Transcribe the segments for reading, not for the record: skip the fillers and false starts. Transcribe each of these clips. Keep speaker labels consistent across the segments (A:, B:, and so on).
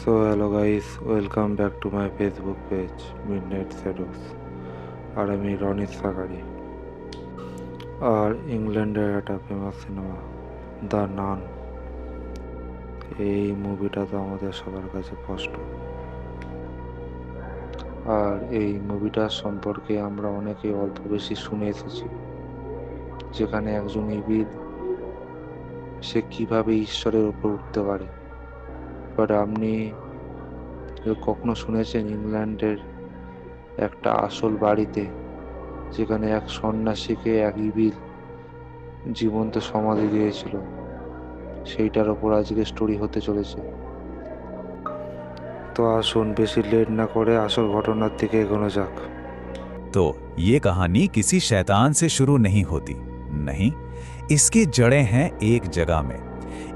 A: So hello guys, welcome back to my Facebook page Midnight Shadows. আর আমি রনিত সাকারি। আর ইংল্যান্ডের একটা ফেমাস সিনেমা দ্য নান, এই মুভিটা তো আমাদের সবার কাছে স্পষ্ট। আর এই মুভিটার সম্পর্কে আমরা অনেকে অল্প বেশি শুনে এসেছি, যেখানে একজন ইবিল সে কিভাবে ঈশ্বরের উপর উঠতে পারে। বাট আপনি কখনো শুনেছেন ইংল্যান্ডের একটা আসল বাড়িতে, যেখানে এক সন্ন্যাসীকে এক ইবিল জীবন্ত সমাধি দিয়েছিল? সেইটার ওপর আজকে স্টোরি হতে চলেছে। তো আসুন বেশি লেট না করে আসল ঘটনার দিকে এগোনো যাক।
B: तो ये कहानी किसी शैतान से शुरू नहीं होती, नहीं, इसकी जड़ें हैं एक जगह में,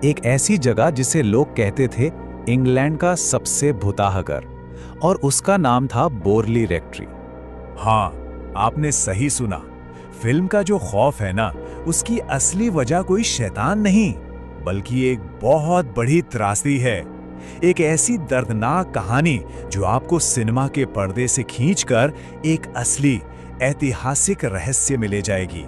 B: एक ऐसी जगह जिसे लोग कहते थे इंग्लैंड का सबसे भुताह घर, और उसका नाम था बोरली रेक्ट्री। हाँ, आपने सही सुना। फिल्म का जो खौफ है ना, उसकी असली वजह कोई शैतान नहीं, बल्कि एक बहुत बड़ी त्रासदी है। एक ऐसी दर्दनाक कहानी जो आपको सिनेमा के पर्दे से खींचकर एक असली ऐतिहासिक रहस्य में ले जाएगी।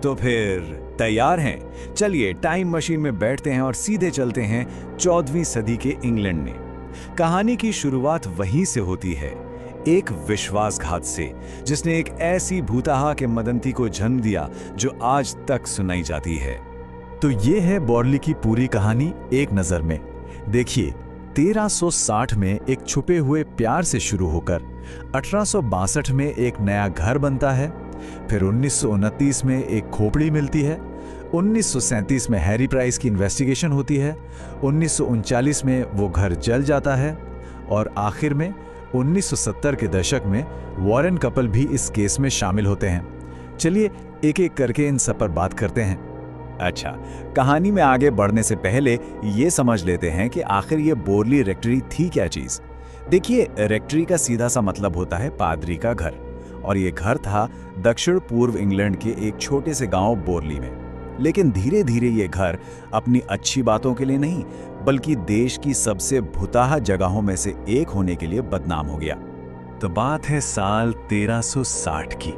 B: तो फिर तैयार हैं? चलिए टाइम मशीन में बैठते हैं और सीधे चलते हैं 14वीं सदी के इंग्लैंड में। कहानी की शुरुआत वहीं से होती है, एक विश्वासघात से, जिसने एक ऐसी भूताहा के मदंती को जन्म दिया जो आज तक सुनाई जाती है। तो ये है बोरली की पूरी कहानी एक नजर में। देखिए, 1360 में एक छुपे हुए प्यार से शुरू होकर 1862 में एक नया घर बनता है, फिर 1929 में एक खोपड़ी मिलती है, 1937 में हैरी प्राइस की इन्वेस्टिगेशन होती है, 1939 में वो घर जल जाता है, और आखिर में 1970 के दशक में वॉरेन कपल भी इस केस में शामिल होते हैं। चलिए एक एक करके इन सब पर बात करते हैं। अच्छा, कहानी में आगे बढ़ने से पहले ये समझ लेते हैं कि आखिर ये बोरली रेक्टरी थी क्या चीज। देखिए, रेक्टरी का सीधा सा मतलब होता है पादरी का घर, और ये घर था दक्षिण पूर्व इंग्लैंड के एक छोटे से गांव बोरली में। लेकिन धीरे धीरे ये घर अपनी अच्छी बातों के लिए नहीं, बल्कि देश की सबसे भुताहा जगहों में से एक होने के लिए बदनाम हो गया। तो बात है साल 1360 की।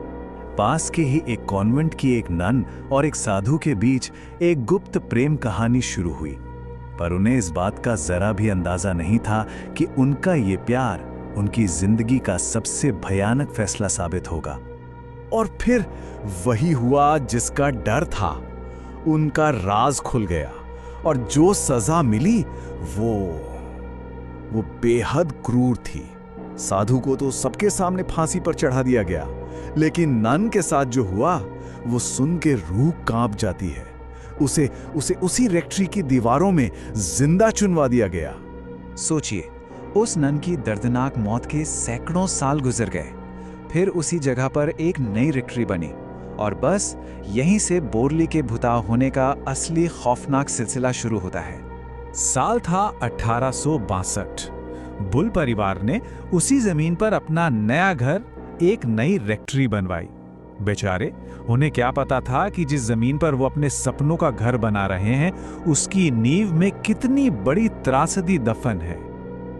B: पास के ही एक कॉन्वेंट की एक नन और एक साधु के बीच एक गुप्त प्रेम कहानी शुरू हुई, पर उन्हें इस बात का जरा भी अंदाजा नहीं था कि उनका ये प्यार उनकी जिंदगी का सबसे भयानक फैसला साबित होगा। और फिर वही हुआ जिसका डर था। उनका राज खुल गया, और जो सजा मिली वो बेहद क्रूर थी। साधु को तो सबके सामने फांसी पर चढ़ा दिया गया, लेकिन नन के साथ जो हुआ वो सुन के रूह कांप जाती है। उसे उसी रेक्टरी की दीवारों में जिंदा चुनवा दिया गया। सोचिए, उस नन की दर्दनाक मौत के सैकड़ों साल गुजर गए, फिर उसी जगह पर एक नई रेक्टरी बनी, और बस यहीं से बोरली के भुताह होने का असली खौफनाक सिलसिला शुरू होता है। साल था 1862। बुल परिवार ने उसी जमीन पर अपना नया घर, एक नई रेक्टरी बनवाई। बेचारे, उन्हें क्या पता था कि जिस जमीन पर वो अपने सपनों का घर बना रहे हैं, उसकी नींव में कितनी बड़ी त्रासदी दफन है।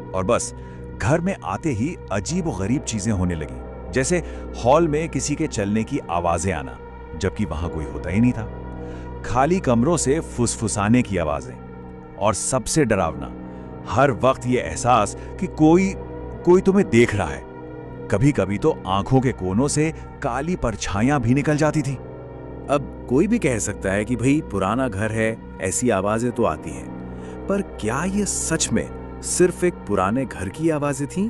B: और बस घर में आते ही अजीब और गरीब चीजें होने लगी, जैसे हॉल में किसी के चलने की आवाजें आना, जबकि वहां कोई होता ही नहीं था। खाली कमरों से फुसफुसाने की आवाजें, और सबसे डरावना, हर वक्त ये एहसास कि कोई तुम्हें देख रहा है। कभी कभी तो आंखों के कोनों से काली परछाइयां भी निकल जाती थी। अब कोई भी कह सकता है कि भाई पुराना घर है, ऐसी आवाजें तो आती हैं, पर क्या ये सच में सिर्फ एक पुराने घर की आवाजें थीं,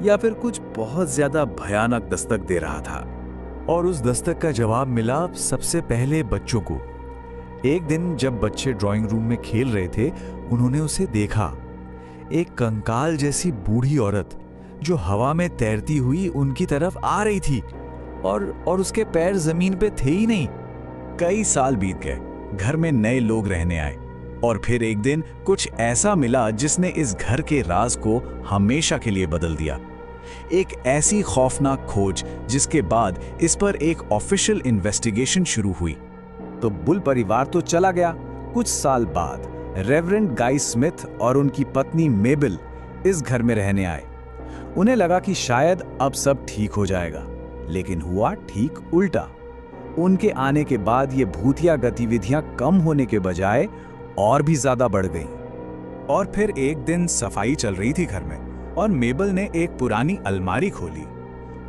B: या फिर कुछ बहुत ज्यादा भयानक दस्तक दे रहा था? और उस दस्तक का जवाब मिला सबसे पहले बच्चों को। एक दिन जब बच्चे ड्राइंग रूम में खेल रहे थे, उन्होंने उसे देखा। एक कंकाल जैसी बूढ़ी औरत जो हवा में तैरती हुई उनकी तरफ आ रही थी, और उसके पैर जमीन पे थे ही नहीं। कई साल बीत गए, घर में नए लोग रहने आए, और फिर एक दिन कुछ ऐसा मिला जिसने इस घर के राज को हमेशा के लिए बदल दिया। एक ऐसी खौफनाक खोज जिसके बाद इस पर एक ऑफिशियल इन्वेस्टिगेशन शुरू हुई। तो बुल परिवार तो चला गया। कुछ साल बाद रेवरेंड गाई स्मिथ और उनकी पत्नी मेबल इस घर में रहने आए। उन्हें लगा कि शायद अब सब ठीक हो जाएगा, लेकिन हुआ ठीक उल्टा। उनके आने के बाद ये भूतिया गतिविधियां कम होने के बजाय और भी ज्यादा बढ़ गईं। और फिर एक दिन सफाई चल रही थी घर में और मेबल ने एक पुरानी अलमारी खोली।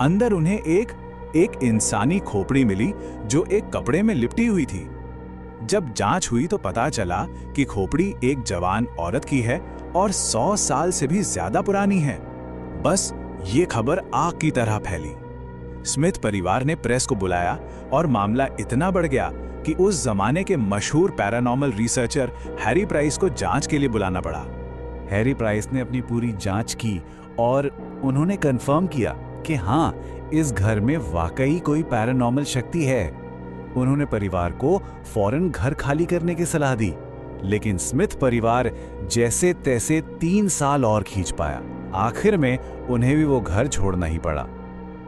B: अंदर उन्हें एक इंसानी खोपड़ी मिली जो एक कपड़े में लिपटी हुई थी। जब जांच हुई तो पता चला कि खोपड़ी एक जवान औरत की है और 100 साल से भी ज्यादा पुरानी है। बस ये खबर आग की तरह फैली। स्मिथ परिवार ने प्रेस को बुलाया और मामला इतना बढ़ गया कि उस जमाने के मशहूर पैरानॉर्मल रिसर्चर हैरी प्राइस को जांच के लिए बुलाना पड़ा। हैरी प्राइस ने अपनी पूरी जांच की और उन्होंने कंफर्म किया कि हाँ, इस घर में वाकई कोई पैरानॉर्मल शक्ति है। उन्होंने परिवार को फौरन घर खाली करने की सलाह दी, लेकिन स्मिथ परिवार जैसे तैसे 3 साल और खींच पाया। आखिर में उन्हें भी वो घर छोड़ना ही पड़ा।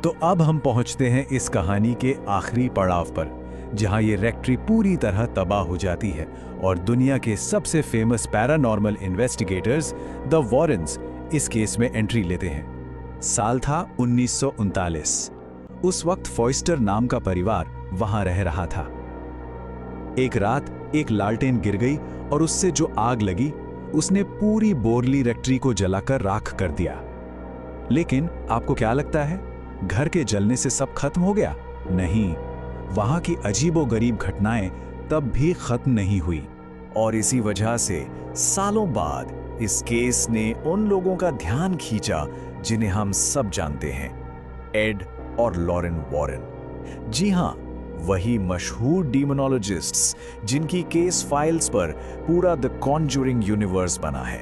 B: तो अब हम पहुंचते हैं इस कहानी के आखिरी पड़ाव पर, जहां ये रेक्ट्री पूरी तरह तबाह हो जाती है और दुनिया के सबसे famous paranormal investigators the Warren's इस केस में एंट्री लेते हैं। साल था 1939। उस वक्त फॉइस्टर नाम का परिवार वहां रह रहा था। एक रात एक लालटेन गिर गई और उससे जो आग लगी उसने पूरी बोरली रेक्ट्री को जलाकर राख कर दिया। लेकिन आपको क्या लगता है, घर के जलने से सब खत्म हो गया? नहीं, वहां की अजीबोगरीब घटनाएं तब भी खत्म नहीं हुई। और इसी वजह से सालों बाद इस केस ने उन लोगों का ध्यान खींचा जिन्हें हम सब जानते हैं, एड और लॉरेन वॉरेन। जी हां, वही मशहूर डीमोनोलॉजिस्ट्स जिनकी केस फाइल्स पर पूरा द कॉन्जूरिंग यूनिवर्स बना है।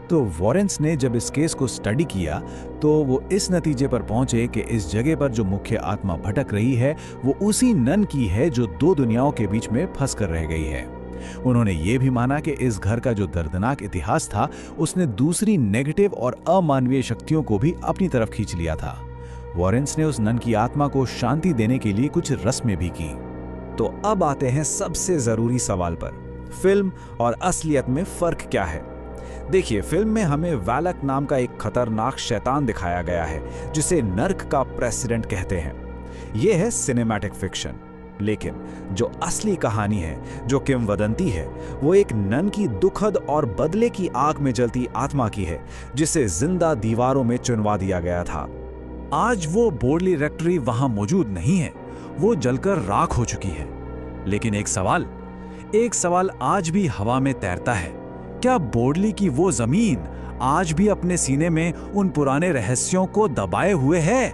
B: तो वॉरेन्स ने जब इस केस को स्टडी किया तो वो इस नतीजे पर पहुंचे कि इस जगह पर जो मुख्य आत्मा भटक रही है वो उसी नन की है जो 2 दुनियाओं के बीच में फंस कर रह गई है। उन्होंने ये भी माना कि इस घर का जो दर्दनाक इतिहास था उसने दूसरी नेगेटिव और अमानवीय शक्तियों को भी अपनी तरफ खींच लिया था। वॉरेन्स ने उस नन की आत्मा को शांति देने के लिए कुछ रस्में भी की। तो अब आते हैं सबसे जरूरी सवाल पर, फिल्म और असलियत में फर्क क्या है? देखिए, फिल्म में हमें वैलक नाम का एक खतरनाक शैतान दिखाया गया है जिसे नर्क का प्रेसिडेंट कहते हैं। यह है सिनेमैटिक फिक्शन। लेकिन जो असली कहानी है, जो किंवदंती है, वो एक नन की दुखद और बदले की आग में जलती आत्मा की है जिसे जिंदा दीवारों में चुनवा दिया गया था। आज वो बोरली रेक्ट्री वहां मौजूद नहीं है, वो जलकर राख हो चुकी है। लेकिन एक सवाल आज भी हवा में तैरता है, क्या बोरली की वो जमीन आज भी अपने सीने में उन पुराने रहस्यों को दबाए हुए है?